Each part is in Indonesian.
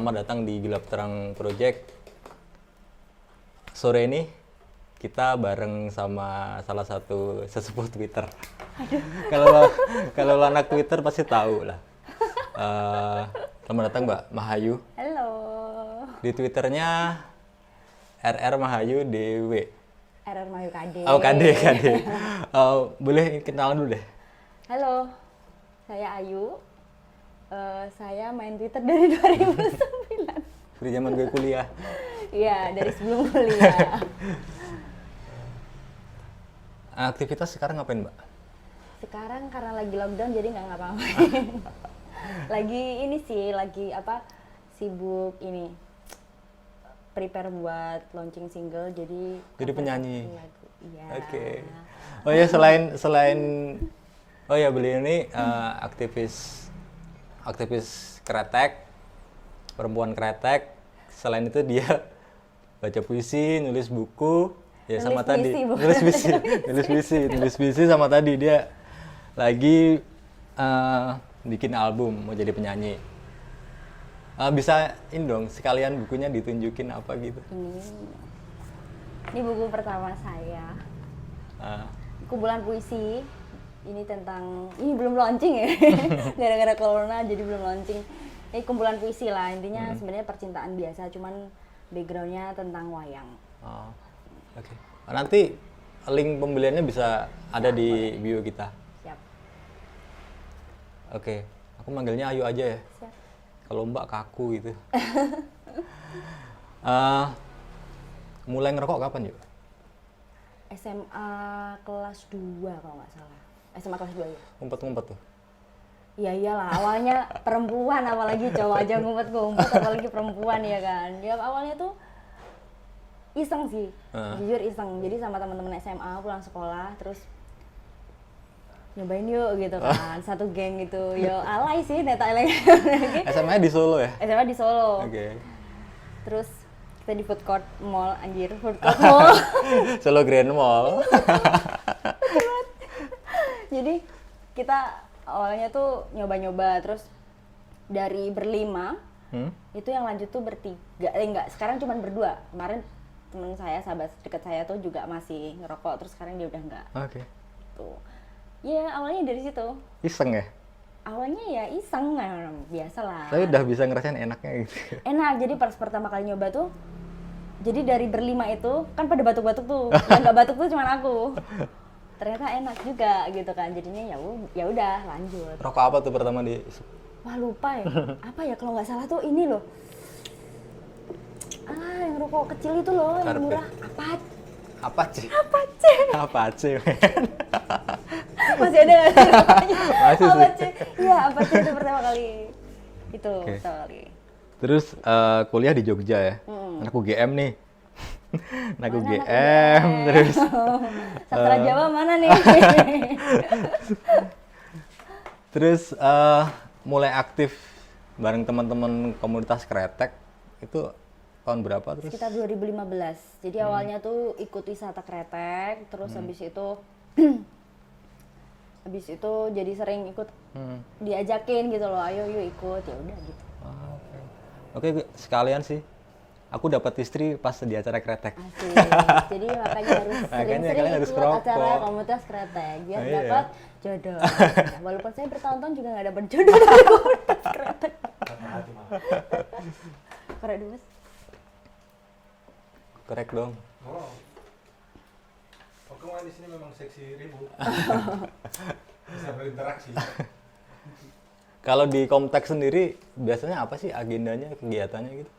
Selamat datang di Gelap Terang Project. Sore ini kita bareng sama salah satu sesepuh Twitter. Kalau anak Twitter pasti tahu lah. Selamat datang Mbak Mahayu. Halo. Di Twitternya RR Mahayu DW. RR Mahayu KD. Oh KD. Boleh kenalan dulu deh. Halo, saya Ayu. Saya main Twitter dari 2009. Dari zaman gue kuliah. Iya, dari sebelum kuliah. Aktivitas sekarang ngapain Mbak? Sekarang karena lagi lockdown jadi nggak ngapa-ngapain. Lagi ini sih, sibuk ini. Prepare buat launching single, jadi penyanyi. Lagu. Iya. Oke. Oh ya selain beliau ini aktivis kretek, perempuan kretek. Selain itu dia baca puisi, nulis buku, ya sama tadi nulis puisi sama tadi dia lagi bikin album, mau jadi penyanyi. Bisa ini dong, sekalian bukunya ditunjukin apa gitu. Ini buku pertama saya. Kumpulan puisi. Ini belum launching ya. Gara-gara corona jadi belum launching. Ini kumpulan puisi lah, intinya sebenarnya percintaan biasa, cuman backgroundnya tentang wayang. Oke. Nanti link pembeliannya bisa ada di bio kita. Siap. Oke, aku manggilnya Ayu aja ya. Siap. Kalau Mbak kaku gitu. Mulai ngerokok kapan yuk? SMA kelas 2 kalau nggak salah. SMA kelas 2 ya. Ngumpet-ngumpet tuh? Iya iyalah, awalnya perempuan, apalagi cowok aja ngumpet-ngumpet, apalagi perempuan ya kan. Ya awalnya tuh iseng sih, jujur iseng. Jadi sama teman-teman SMA pulang sekolah, terus nyobain yuk gitu kan, satu geng gitu. Yo alay sih, neta alay. SMA di Solo ya? SMA di Solo. Oke. Terus kita di food court mall, anjir, food court mall. Solo Grand Mall. Jadi kita awalnya tuh nyoba-nyoba, terus dari berlima, itu yang lanjut tuh bertiga, sekarang cuma berdua. Kemarin temen saya, sahabat dekat saya tuh juga masih ngerokok, terus sekarang dia udah enggak. Oke. Tuh. Ya awalnya dari situ. Iseng ya? Awalnya ya iseng, biasa lah. Tapi udah bisa ngerasain enaknya gitu. Enak, jadi pas pertama kali nyoba tuh, jadi dari berlima itu, kan pada batuk-batuk tuh, yang nggak batuk tuh cuma aku. Ternyata enak juga gitu kan, jadinya ya udah lanjut. Rokok apa tuh pertama di? Wah lupa ya, apa ya kalau nggak salah tuh ini loh. Yang rokok kecil itu loh, yang murah. Apa sih? Masih ada nggak sih rokoknya? Masih sih. Iya, apa sih itu pertama kali. Itu pertama kali. Terus kuliah di Jogja ya? Anak UGM nih. Anak UGM, terus Sastra Jawa mana nih? Terus mulai aktif bareng teman-teman komunitas kretek itu tahun berapa terus? Sekitar 2015. Jadi awalnya tuh ikut wisata kretek, terus habis itu jadi sering ikut diajakin gitu loh, ayo yuk ikut, ya udah gitu. Oke, sekalian sih. Aku dapat istri pas di acara kretek. Asik. Jadi makanya harus sering-sering harus ikut ngerokok. acara komunitas kretek biar dapat jodoh. Nah, walaupun saya bertahun-tahun juga nggak dapat jodoh dari komunitas kretek. Korek dulu, Mas. Korek dong. Oh. Oke, di sini memang seksi ribut. Bisa berinteraksi. Kalau di Komtek sendiri biasanya apa sih agendanya, kegiatannya gitu?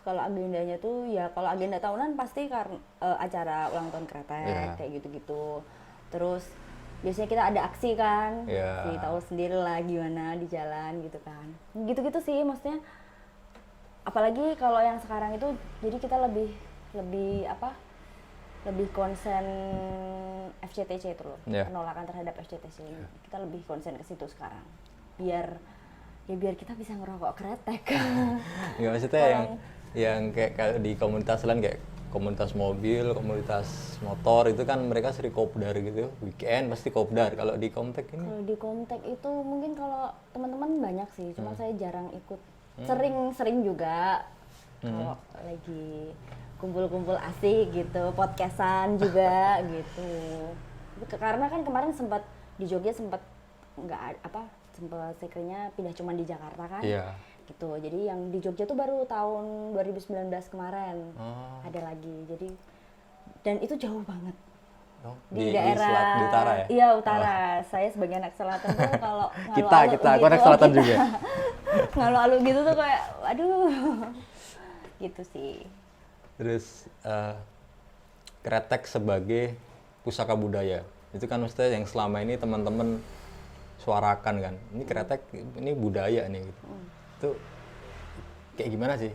Kalau agendanya tuh ya kalau agenda tahunan pasti karena acara ulang tahun kretek kayak gitu-gitu. Terus biasanya kita ada aksi kan, jadi tahu sendiri lah gimana di jalan gitu kan. Gitu-gitu sih maksudnya. Apalagi kalau yang sekarang itu jadi kita lebih konsen FCTC itu loh, penolakan terhadap FCTC. Kita lebih konsen ke situ sekarang. Biar kita bisa ngerokok kretek. Ya maksudnya yang kayak di komunitas lain kayak komunitas mobil, komunitas motor itu kan mereka sering kopdar gitu, weekend pasti kopdar. Kalau di Komtek ini? Kalau di Komtek itu mungkin kalau teman-teman banyak sih, cuma saya jarang ikut Sering juga kalau lagi kumpul-kumpul asik gitu, podcastan juga gitu. Karena kan kemarin sempat di Jogja sempat sekiranya pindah cuma di Jakarta kan. Iya. Gitu. Jadi yang di Jogja tuh baru tahun 2019 kemarin ada lagi. Jadi dan itu jauh banget. Di daerah di utara ya? Iya, utara. Saya sebagai anak selatan tuh kalau kita aku anak selatan juga. Ngalu-alu gitu tuh kayak aduh. Gitu sih. Terus kretek sebagai pusaka budaya. Itu kan maksudnya yang selama ini teman-teman suarakan kan. Ini kretek ini budaya nih gitu. Itu kayak gimana sih?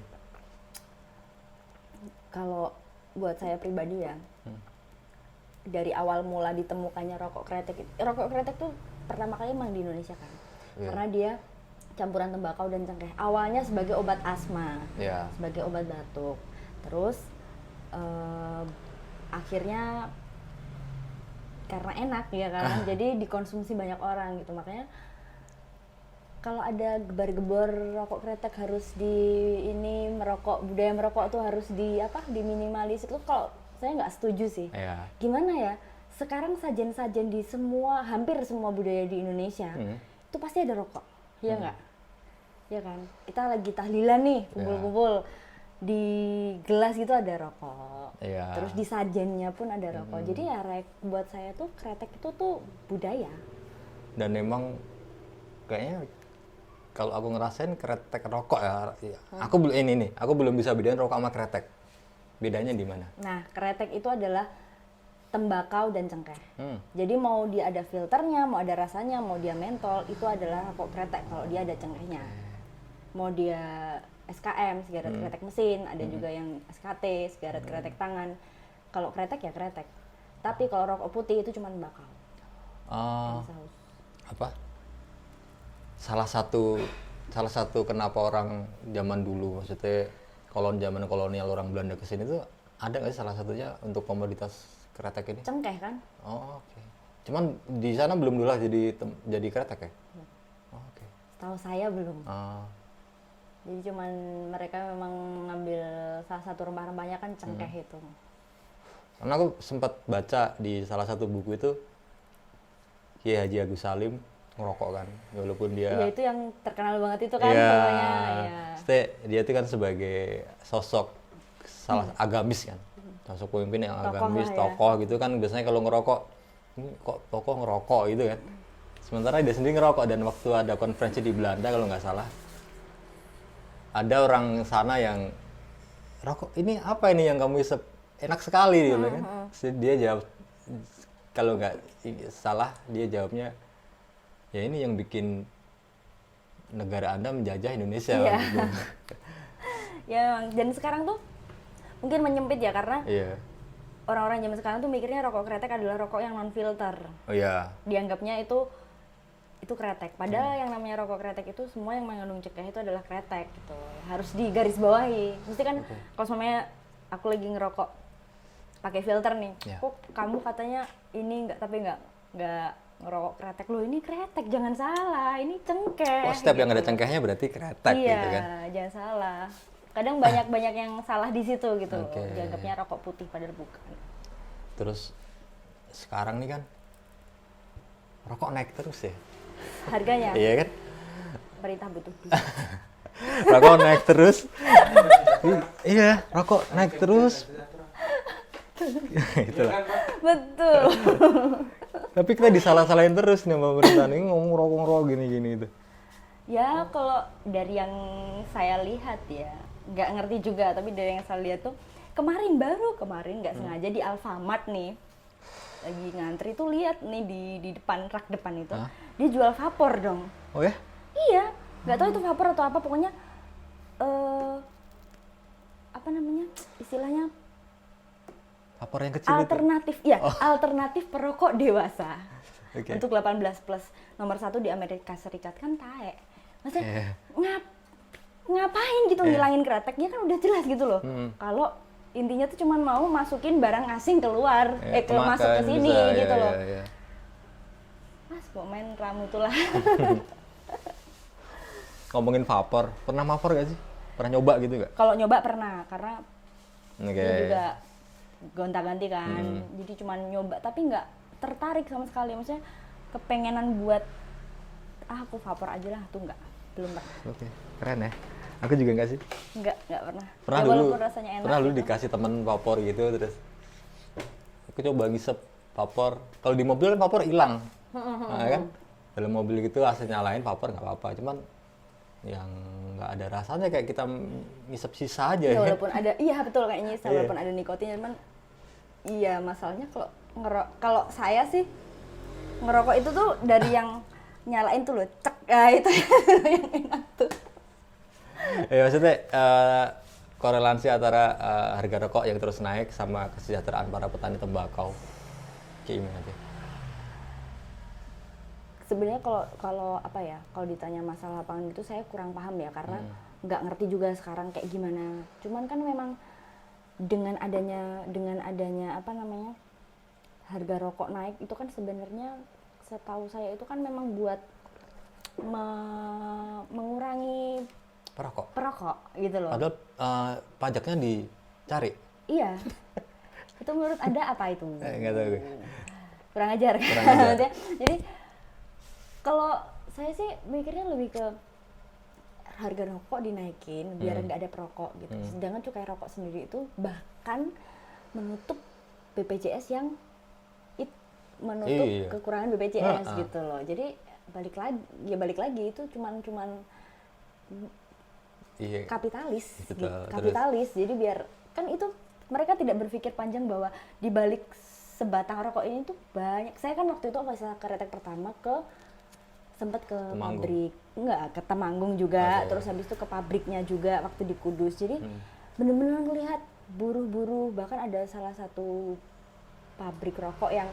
Kalau buat saya pribadi ya. Dari awal mula ditemukannya rokok kretek tuh pertama kali emang di Indonesia kan. Karena dia campuran tembakau dan cengkeh. Awalnya sebagai obat asma, sebagai obat batuk. Terus akhirnya karena enak ya kan, jadi dikonsumsi banyak orang gitu. Makanya kalau ada gebar-gebor rokok kretek harus budaya merokok tuh harus diminimalisir. Itu kalau saya nggak setuju sih. Gimana ya? Sekarang sajen-sajen di hampir semua budaya di Indonesia itu pasti ada rokok, ya nggak? Ya kan? Kita lagi tahlilan nih, kumpul-kumpul di gelas gitu ada rokok. Terus di sajennya pun ada rokok. Jadi ya buat saya tuh kretek itu tuh budaya. Dan memang kayaknya kalau aku ngerasain kretek rokok ya, aku belum bisa bedain rokok sama kretek. Bedanya di mana? Nah, kretek itu adalah tembakau dan cengkeh. Jadi mau dia ada filternya, mau ada rasanya, mau dia mentol, itu adalah rokok kretek kalau dia ada cengkehnya. Mau dia SKM, sigaret kretek mesin, ada juga yang SKT, sigaret kretek tangan. Kalau kretek ya kretek. Tapi kalau rokok putih itu cuma tembakau. Salah satu kenapa orang zaman dulu, maksudnya zaman kolonial orang Belanda kesini tuh ada nggak sih salah satunya untuk komoditas kretek ini? Cengkeh kan? Oke. Cuman di sana belum dulu jadi kretek ya? Oke. Setahu saya belum. Jadi cuman mereka memang ngambil salah satu rempah-rempahnya kan cengkeh itu. Karena aku sempat baca di salah satu buku itu Kiai Haji Agus Salim ngerokok kan, walaupun dia itu yang terkenal banget itu kan namanya. Dia itu kan sebagai sosok agamis kan, sosok pemimpin yang agamis, tokoh gitu kan. Biasanya kalau ngerokok, ini kok tokoh ngerokok gitu kan. Sementara dia sendiri ngerokok. Dan waktu ada konferensi di Belanda kalau nggak salah, ada orang sana yang rokok ini apa ini yang kamu isep, enak sekali gitu kan. Dia jawab, kalau nggak salah dia jawabnya, ya ini yang bikin negara Anda menjajah Indonesia. Gitu. Ya, dan sekarang tuh mungkin menyempit ya karena orang-orang zaman sekarang tuh mikirnya rokok kretek adalah rokok yang non filter. Dianggapnya itu kretek. Padahal yang namanya rokok kretek itu semua yang mengandung cengkeh itu adalah kretek gitu. Harus digarisbawahi. Mesti kan kalau semuanya aku lagi ngerokok pakai filter nih, kok kamu katanya ini nggak ngerokok kretek, loh ini kretek, jangan salah, ini cengkeh. Setiap gitu. yang ada cengkehnya berarti kretek gitu kan? Iya, jangan salah. Kadang banyak yang salah di situ gitu. Dianggapnya rokok putih padahal bukan. Terus sekarang nih kan rokok naik terus ya? Harganya? Iya kan? Pemerintah butuh duit. Rokok naik terus. Iya, rokok naik terus. Itulah. Betul. Tapi kita disalah-salahin terus nih sama pemerintah ini, ngomong rokok gini-gini itu. Ya kalau dari yang saya lihat ya, nggak ngerti juga, tapi dari yang saya lihat tuh kemarin nggak sengaja di Alfamart nih, lagi ngantri tuh lihat nih di depan rak depan itu, dia jual vapor dong. Oh ya? Iya, nggak tahu itu vapor atau apa, pokoknya apa namanya istilahnya? Vapor yang kecil alternatif itu? Alternatif perokok dewasa. Okay. Untuk 18 plus, nomor 1 di Amerika Serikat kan tae. Maksudnya ngapain gitu ngilangin kretek? Dia kan udah jelas gitu loh. Kalau intinya tuh cuma mau masukin barang asing keluar, masuk ke sini gitu loh. Yeah. Mas, kok main ramu itulah. ngomongin vapor, pernah vapor gak sih? Pernah nyoba gitu gak? Kalau nyoba pernah, karena Oke. dia juga gonta-ganti kan, jadi cuma nyoba tapi nggak tertarik sama sekali, maksudnya kepengenan buat aku vapor aja lah tuh belum pernah. Oke, keren ya. Aku juga nggak sih? Nggak pernah. Pernah Ya, dulu, walaupun rasanya enak pernah dulu gitu. dikasih temen vapor gitu, terus aku coba ngisep vapor. Kalau di mobil kan vapor hilang, nah, kan? Dalam mobil gitu AC nyalain vapor nggak apa-apa, cuman yang nggak ada rasanya kayak kita ngisep sisa aja Ya, ya. walaupun ada, iya betul kayaknya, Iya. walaupun ada nikotin, cuman iya masalahnya kalau saya sih ngerokok itu tuh dari yang nyalain tuh loh, cek, ya itu yang enak tuh. Ya maksudnya korelasi antara harga rokok yang terus naik sama kesejahteraan para petani tembakau kayak gimana tuh? Sebenarnya kalau apa ya, kalau ditanya masalah lapangan itu saya kurang paham ya, karena nggak ngerti juga sekarang kayak gimana. Cuman kan memang dengan adanya apa namanya, harga rokok naik itu kan sebenarnya setahu saya itu kan memang buat mengurangi perokok gitu loh. Padahal pajaknya dicari. Iya. Itu menurut Anda apa itu? Nggak tahu gue. Kurang ajar kan? Kurang ajar. Maksudnya, jadi kalau saya sih mikirnya lebih ke harga rokok dinaikin biar nggak ada perokok gitu. Sedangkan cukai rokok sendiri itu bahkan menutup BPJS yang menutup Iya. kekurangan BPJS gitu loh. Jadi balik lagi itu cuman Iya. kapitalis, Betul. gitu. Kapitalis. Jadi biar kan itu mereka tidak berpikir panjang bahwa di balik sebatang rokok ini tuh banyak. Saya kan waktu itu pas kretek pertama sempat ke Temanggung. pabrik, enggak ke Temanggung juga, Oke. terus habis itu ke pabriknya juga waktu di Kudus. Jadi bener-bener ngelihat buruh-buruh, bahkan ada salah satu pabrik rokok yang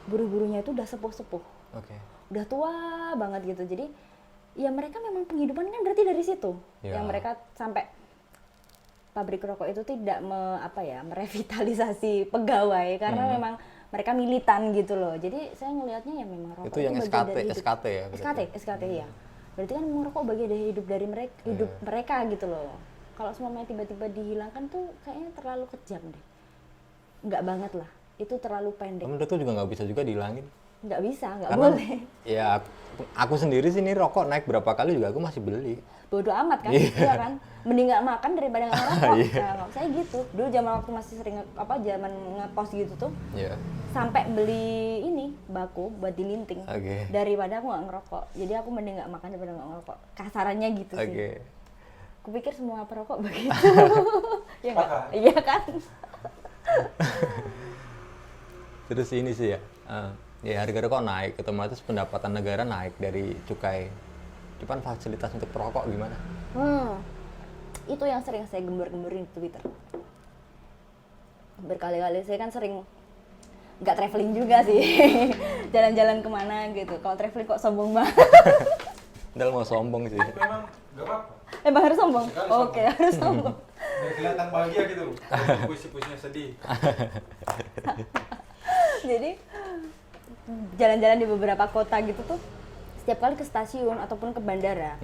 buruh-buruhnya itu udah sepuh-sepuh, Oke. udah tua banget gitu. Jadi ya mereka memang penghidupan kan berarti dari situ, Ya. yang mereka sampai pabrik rokok itu tidak merevitalisasi pegawai karena memang mereka militan gitu loh. Jadi saya ngelihatnya ya memang rokok Itu yang bagian SKT, dari hidup. SKT ya? berarti? SKT ya. Berarti kan merokok bagian dari hidup dari hidup Iya. mereka gitu loh. Kalau semuanya tiba-tiba dihilangkan tuh kayaknya terlalu kejam deh. Nggak banget lah. Itu terlalu pendek. Menurut tuh juga nggak bisa juga dihilangin. Nggak bisa, nggak Karena boleh. ya aku sendiri sih ini rokok naik berapa kali juga aku masih beli. Bodoh amat kan, Iya. iya kan. Mending nggak makan daripada nggak ngerokok. Iya. Nah, nggak saya gitu. Dulu zaman waktu masih sering zaman ngepost gitu tuh, Iya. sampai beli ini baku buat dilinting Oke. daripada aku nggak ngerokok. Jadi aku mending nggak makan daripada nggak ngerokok. Kasarannya gitu sih. Oke. Kupikir semua perokok begitu. Ya nggak? Iya kan? Terus ini sih ya, ya harga rokok naik, otomatis pendapatan negara naik dari cukai. Cuman fasilitas untuk perokok gimana? Itu yang sering saya gembur-gemburin di Twitter. Berkali-kali saya kan sering nggak traveling juga sih, jalan-jalan kemana gitu. Kalau traveling kok sombong banget. Padahal mau sombong sih. Memang nggak apa-apa. Emang harus sombong? Sekali Oke, harus sombong. Biar kelihatan bahagia gitu. Puisi-puisinya sedih. Jadi jalan-jalan di beberapa kota gitu tuh, setiap kali ke stasiun ataupun ke bandara,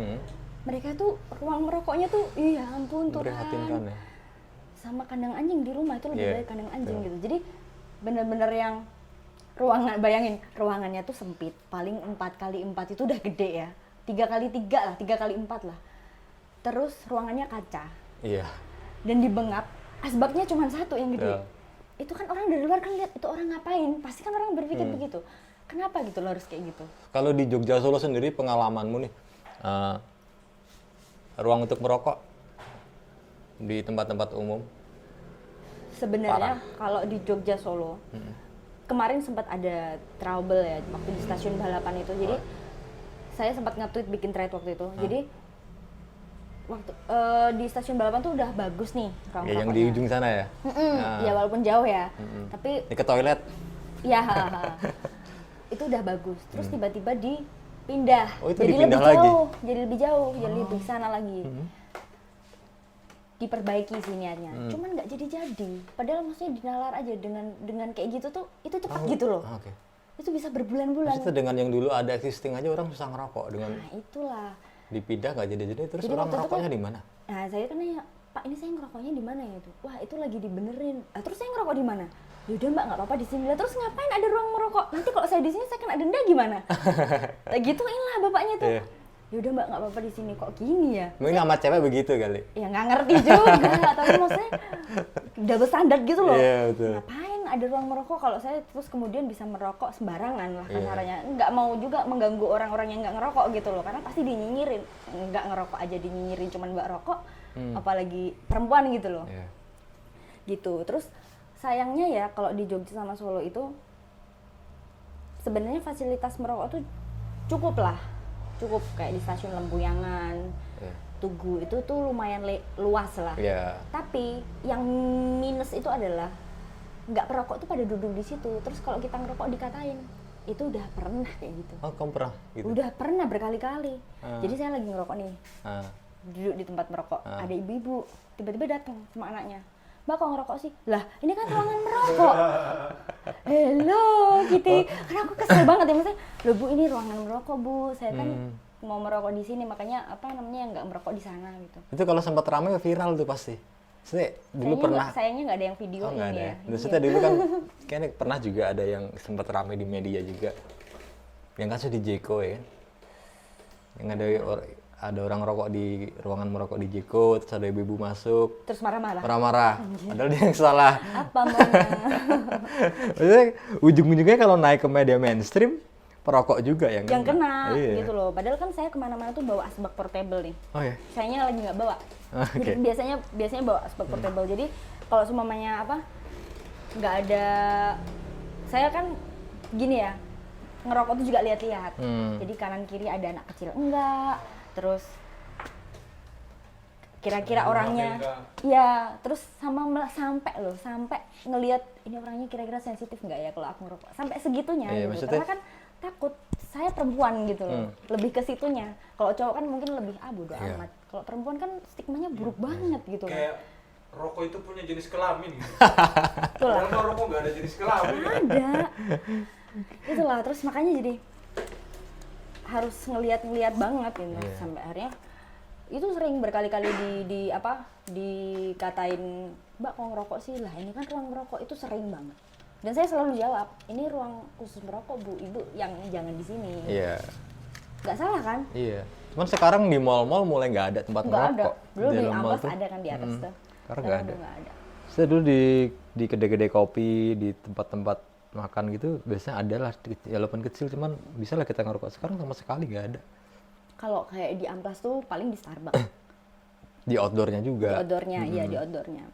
mereka tuh ruang merokoknya tuh, iya ampun tuh Memprihatinkan ya. sama kandang anjing di rumah itu lebih Iya, baik kandang anjing betul. gitu. Jadi bener-bener yang ruangan, bayangin ruangannya tuh sempit, paling 4x4 itu udah gede ya, 3x3 lah, 3x4 lah. Terus ruangannya kaca Iya. dan dibengap, asbaknya cuma satu yang gede. Iya. Itu kan orang dari luar kan lihat itu orang ngapain, pasti kan orang berpikir begitu. Kenapa gitu lo harus kayak gitu? Kalau di Jogja Solo sendiri pengalamanmu nih, ruang untuk merokok di tempat-tempat umum? Sebenarnya kalau di Jogja Solo, kemarin sempat ada trouble ya waktu di stasiun balapan itu. Jadi saya sempat nge-tweet bikin thread waktu itu. Jadi waktu di stasiun balapan tuh udah bagus nih ruang Ya, yang di merokoknya. ujung sana ya? Ya walaupun jauh ya, tapi Ini ke toilet? ya itu udah bagus. Terus tiba-tiba dipindah, Oh, itu jadi dipindah lebih lagi? jauh, jadi lebih jauh, jadi lebih sana lagi. Diperbaiki sih niatnya, cuman nggak jadi-jadi. Padahal maksudnya dinalar aja dengan kayak gitu tuh, itu cepat gitu loh. Oke. Itu bisa berbulan-bulan. Maksudnya dengan yang dulu ada existing aja orang susah ngerokok dengan Nah itulah. dipindah nggak jadi terus jadi orang ngerokoknya kan, di mana? Nah saya kan nanya, Pak ini saya ngerokoknya di mana ya itu? Wah itu lagi dibenerin. Terus saya ngerokok di mana? Yaudah Mbak nggak apa-apa di sini. Lah terus ngapain ada ruang merokok? Nanti kalau saya di sini saya kena denda gimana? Gituin lah bapaknya tuh. Yeah. Yaudah Mbak nggak apa-apa di sini, kok gini ya? Mungkin sama cewek begitu kali. Ya nggak ngerti juga, tapi maksudnya double standard gitu loh. Iya betul. Ngapain ada ruang merokok kalau saya terus kemudian bisa merokok sembarangan lah kasarannya. Nggak mau juga mengganggu orang-orang yang nggak ngerokok gitu loh, karena pasti dinyinyirin. Nggak ngerokok aja dinyinyirin, cuman Mbak rokok, apalagi perempuan gitu loh. Yeah. Gitu. Terus sayangnya ya kalau di Jogja sama Solo itu sebenarnya fasilitas merokok tuh cukup kayak di stasiun Lempuyangan, Tugu itu tuh lumayan luas lah. Yeah. Tapi yang minus itu adalah nggak perokok tuh pada duduk di situ. Terus kalau kita ngerokok dikatain, itu udah pernah kayak gitu. Oh, kamu pernah? Gitu? Udah pernah berkali-kali. Jadi saya lagi ngerokok nih, duduk di tempat merokok. Ada ibu-ibu tiba-tiba datang sama anaknya. Mbak kok ngerokok sih? Lah ini kan ruangan merokok. Hello Kitty, karena aku kesel banget ya maksudnya. Loh Bu ini ruangan merokok Bu, saya kan mau merokok di sini makanya yang nggak merokok di sana gitu. Itu kalau sempat ramai viral tuh pasti. Dulu sayangnya nggak ada yang video ini ya. Maksudnya dulu kan kayaknya pernah juga ada yang sempat ramai di media juga. Yang kasus di Jeko ya. Yang ada orang rokok di ruangan merokok di Jeko, terus ada ibu masuk. Terus marah-marah. Padahal dia yang salah. Apa maunya? Maksudnya ujung-ujungnya kalau naik ke media mainstream, perokok juga yang kena gitu loh. Padahal kan saya kemana-mana tuh bawa asbak portable nih. Oh ya? Sayangnya lagi nggak bawa. Okay. Biasanya bawa asbak portable. Jadi kalau semuanya nggak ada, saya kan gini ya, ngerokok tuh juga lihat-lihat. Jadi kanan kiri ada anak kecil enggak, terus kira-kira orangnya, ya terus sampai ngelihat ini orangnya kira-kira sensitif nggak ya kalau aku ngerokok, sampai segitunya gitu. Karena kan takut, saya perempuan gitu loh, lebih ke situnya. Kalau cowok kan mungkin lebih bodo amat. Kalau perempuan kan stigmanya buruk banget gitu kan. Kayak rokok itu punya jenis kelamin gitu. Kalau rokok nggak ada jenis kelamin. Ada. Itulah, terus makanya jadi harus ngeliat banget gitu. Sampai akhirnya itu sering berkali-kali dikatain, Mbak kok ngerokok sih? Lah ini kan ruang merokok, itu sering banget. Dan saya selalu jawab, ini ruang khusus merokok Bu, Ibu yang jangan di sini. Iya. Gak salah kan? Iya. Cuman sekarang di mall-mall mulai nggak ada tempat merokok. Dulu di Amplas ada kan di atas tuh. Sekarang nggak ada. Saya dulu di kedai-kedai kopi, di tempat-tempat makan gitu, biasanya ada lah, walaupun kecil, cuman bisa lah kita ngerokok. Sekarang sama sekali nggak ada. Kalau kayak di Amplas tuh paling di Starbucks. Di outdoornya juga. Di outdoornya, iya di outdoornya.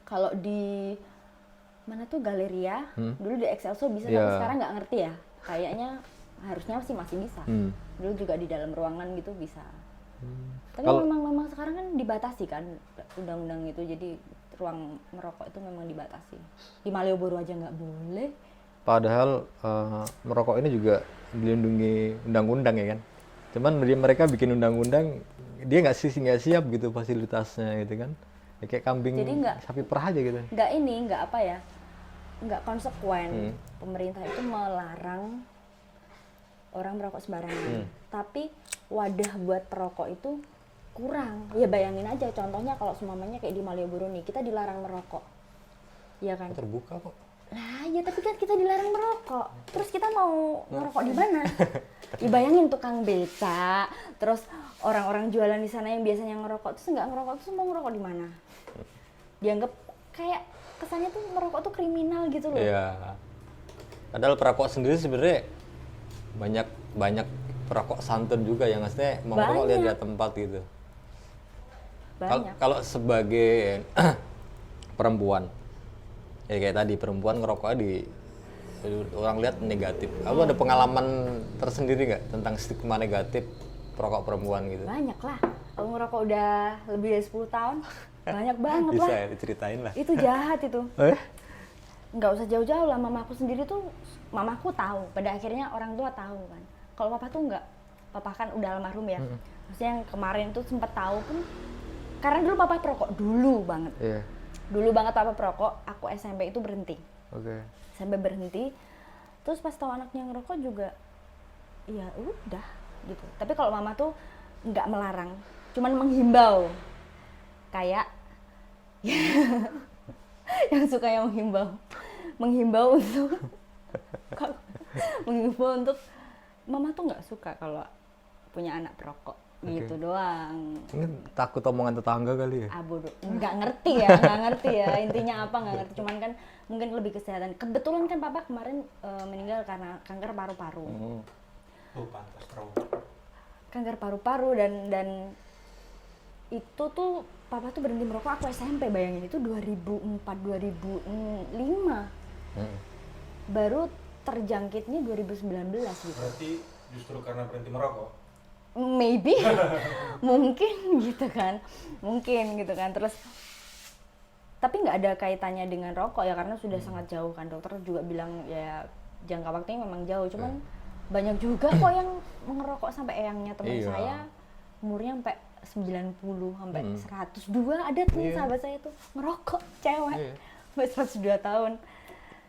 Kalau di mana tuh Galeria, dulu di Excelso bisa, tapi sekarang nggak ngerti ya. Kayaknya harusnya sih masih bisa. Dulu juga di dalam ruangan gitu bisa. Tapi memang sekarang kan dibatasi kan undang-undang itu, jadi ruang merokok itu memang dibatasi. Di Malioboro aja nggak boleh. Padahal merokok ini juga dilindungi undang-undang ya kan. Cuman mereka bikin undang-undang, dia nggak siap gitu fasilitasnya gitu kan. Ya, kayak kambing sapi perah aja gitu. Nggak konsekuen. Pemerintah itu melarang orang merokok sembarangan. Tapi wadah buat perokok itu kurang. Ya bayangin aja contohnya kalau semuanya kayak di Malioboro nih, kita dilarang merokok. Ya kan? Terbuka kok. Lah ya tapi kan kita dilarang merokok. Terus kita mau ngerokok di mana? Ya bayangin tukang beca, terus orang-orang jualan di sana yang biasanya ngerokok terus nggak ngerokok, terus mau ngerokok di mana? Dianggap kayak kesannya tuh merokok tuh kriminal gitu loh. Iya. Padahal perokok sendiri sebenarnya banyak perokok santun juga yang maksudnya mau ngerokok lihat tempat gitu. Kalau sebagai perempuan, ya kayak tadi perempuan ngerokoknya orang lihat negatif. Kamu ada pengalaman tersendiri nggak tentang stigma negatif perokok perempuan gitu? Banyak lah. Aku ngerokok udah lebih dari 10 tahun. Banyak banget lah. Bisa ya, diceritain lah. Itu jahat itu. Nggak usah jauh-jauh lah, mamaku sendiri tuh, mamaku tahu. Pada akhirnya orang tua tahu kan. Kalau papa tuh nggak. Papa kan udah almarhum ya. Maksudnya yang kemarin tuh sempat tahu pun. Karena dulu papa perokok, dulu banget. Yeah. Dulu banget papa perokok, aku SMP itu berhenti. SMP berhenti, terus pas tahu anaknya ngerokok juga, ya udah, gitu. Tapi kalau mama tuh nggak melarang, cuman menghimbau. Kayak yang suka yang menghimbau untuk mama tuh nggak suka kalau punya anak perokok. Gitu doang. Ini takut omongan tetangga kali ya? Bodoh. Nggak ngerti ya. Intinya apa nggak ngerti. Cuman kan mungkin lebih kesehatan. Kebetulan kan papa kemarin meninggal karena kanker paru-paru. Pantas trauma. Kanker paru-paru dan itu tuh papa tuh berhenti merokok aku SMP, bayangin itu 2004-2005. Baru terjangkitnya 2019 gitu. Berarti justru karena berhenti merokok? Maybe. mungkin gitu kan. Terus tapi nggak ada kaitannya dengan rokok ya, karena sudah sangat jauh kan. Dokter juga bilang ya jangka waktunya memang jauh, cuman banyak juga kok yang ngerokok sampai eyangnya teman saya umurnya sampai 90 sampai 102 ada tuh sahabat saya tuh ngerokok cewek sampai 102 tahun.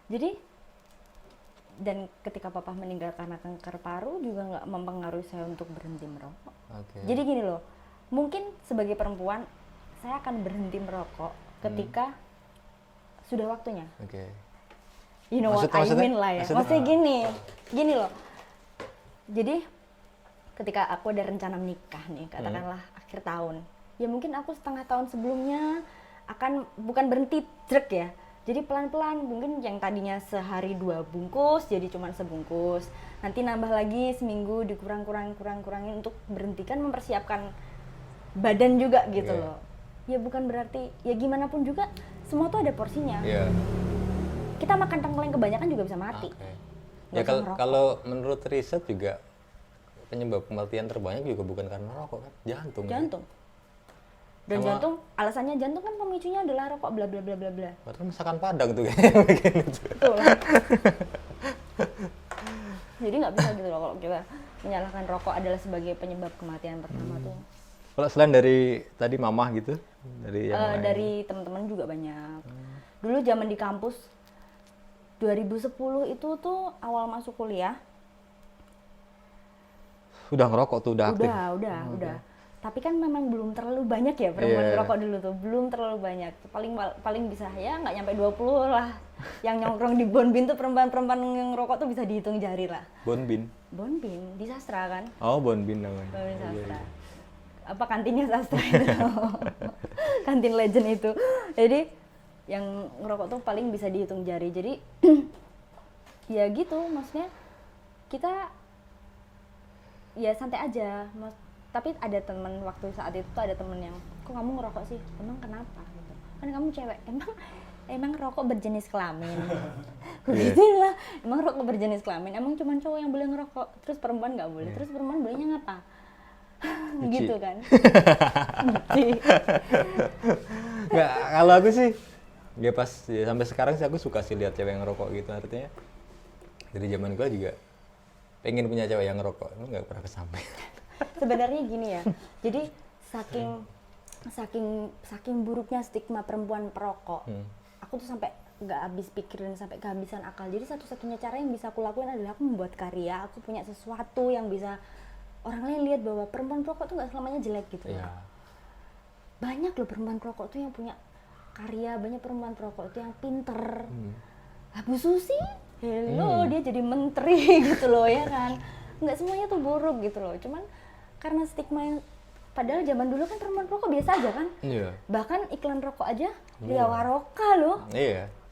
Jadi dan ketika papa meninggal karena kanker paru juga nggak mempengaruhi saya untuk berhenti merokok. Jadi gini loh, mungkin sebagai perempuan saya akan berhenti merokok ketika sudah waktunya. You know what I mean lah ya. Maksudnya gini loh. Jadi ketika aku ada rencana menikah nih, katakanlah akhir tahun, ya mungkin aku setengah tahun sebelumnya akan bukan berhenti drek ya. Jadi pelan-pelan, mungkin yang tadinya sehari 2 bungkus jadi cuma sebungkus. Nanti nambah lagi seminggu dikurangin untuk berhentikan, mempersiapkan badan juga gitu loh. Ya bukan berarti, ya gimana pun juga semua tuh ada porsinya. Kita makan tengkleng kebanyakan juga bisa mati. Ya kalau menurut riset juga penyebab kematian terbanyak juga bukan karena rokok kan, jantung. Dan jantung, alasannya jantung kan pemicunya adalah rokok bla bla bla bla bla. Padahal masakan Padang tuh kayaknya bikin itu. Betul. Jadi nggak bisa gitu loh kalau kita menyalahkan rokok adalah sebagai penyebab kematian pertama tuh. Kalau selain dari tadi mamah gitu, dari teman-teman juga banyak. Dulu zaman di kampus 2010 itu tuh awal masuk kuliah. Udah ngerokok tuh, udah aktif? Udah. Tapi kan memang belum terlalu banyak ya perempuan ngerokok dulu tuh, belum terlalu banyak. Paling bisa ya nggak nyampe 20 lah. Yang nongkrong di Bonbin tuh perempuan yang ngerokok tuh bisa dihitung jari lah. Bonbin di sastra kan? Oh, Bonbin namanya. Bonbin sastra. Apa kantinnya sastra itu? Kantin legend itu. Jadi yang ngerokok tuh paling bisa dihitung jari. Jadi ya gitu, maksudnya kita ya santai aja. Tapi ada temen waktu saat itu tuh ada temen yang, kok kamu ngerokok sih? Emang kenapa? Gitu. Kan kamu cewek. Emang rokok berjenis kelamin. Begitulah. Emang rokok berjenis kelamin. Emang cuma cowok yang boleh ngerokok. Terus perempuan nggak boleh. Terus perempuan bolehnya ngapa? Gitu kan. Nggak, kalau aku sih ya pas ya sampai sekarang sih aku suka sih lihat cewek yang ngerokok gitu. Artinya dari zaman gue juga pengen punya cewek yang ngerokok. Itu nggak pernah kesampaian. Sebenarnya gini ya, jadi saking buruknya stigma perempuan perokok, aku tuh sampai nggak habis pikirin, sampai kehabisan akal. Jadi satu-satunya cara yang bisa aku lakuin adalah aku membuat karya, aku punya sesuatu yang bisa orang lain lihat bahwa perempuan perokok tuh nggak selamanya jelek gitu. Banyak loh perempuan perokok tuh yang punya karya, banyak perempuan perokok tuh yang pinter. Bu Susi, hello, dia jadi menteri gitu loh ya kan. Nggak semuanya tuh buruk gitu loh, cuman karena stigma yang padahal zaman dulu kan perempuan rokok biasa aja kan. Bahkan iklan rokok aja Lia Waroka loh.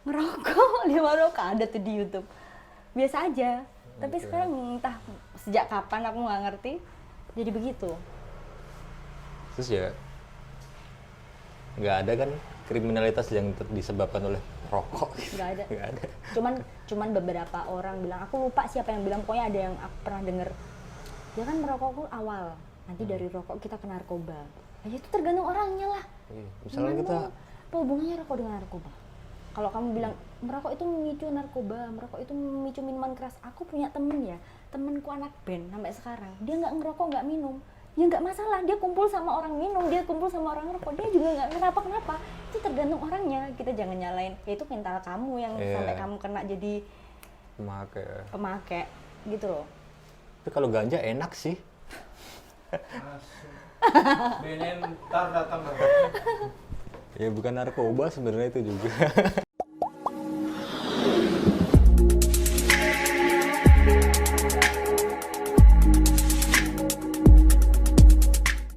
Ngerokok Lia Waroka ada tuh di YouTube. Biasa aja. Tapi sekarang entah sejak kapan aku nggak ngerti jadi begitu. Terus ya nggak ada kan kriminalitas yang disebabkan oleh rokok. Nggak ada. Cuman beberapa orang bilang, aku lupa siapa yang bilang, pokoknya ada yang aku pernah denger. Ya kan merokok tuh awal, nanti dari rokok kita ke narkoba. Ya itu tergantung orangnya lah. Misalnya kita apa hubungannya rokok dengan narkoba? Kalau kamu bilang merokok itu memicu narkoba, merokok itu memicu minuman keras. Aku punya temen ya, temenku anak band sampai sekarang, dia nggak ngerokok nggak minum. Ya nggak masalah, dia kumpul sama orang minum, dia kumpul sama orang rokok, dia juga nggak kenapa-kenapa. Itu tergantung orangnya, kita jangan nyalain. Ya itu mental kamu yang sampai kamu kena jadi pemakai gitu loh. Tapi kalau ganja enak sih. BNN ntar datang. Ya bukan narkoba sebenarnya itu juga.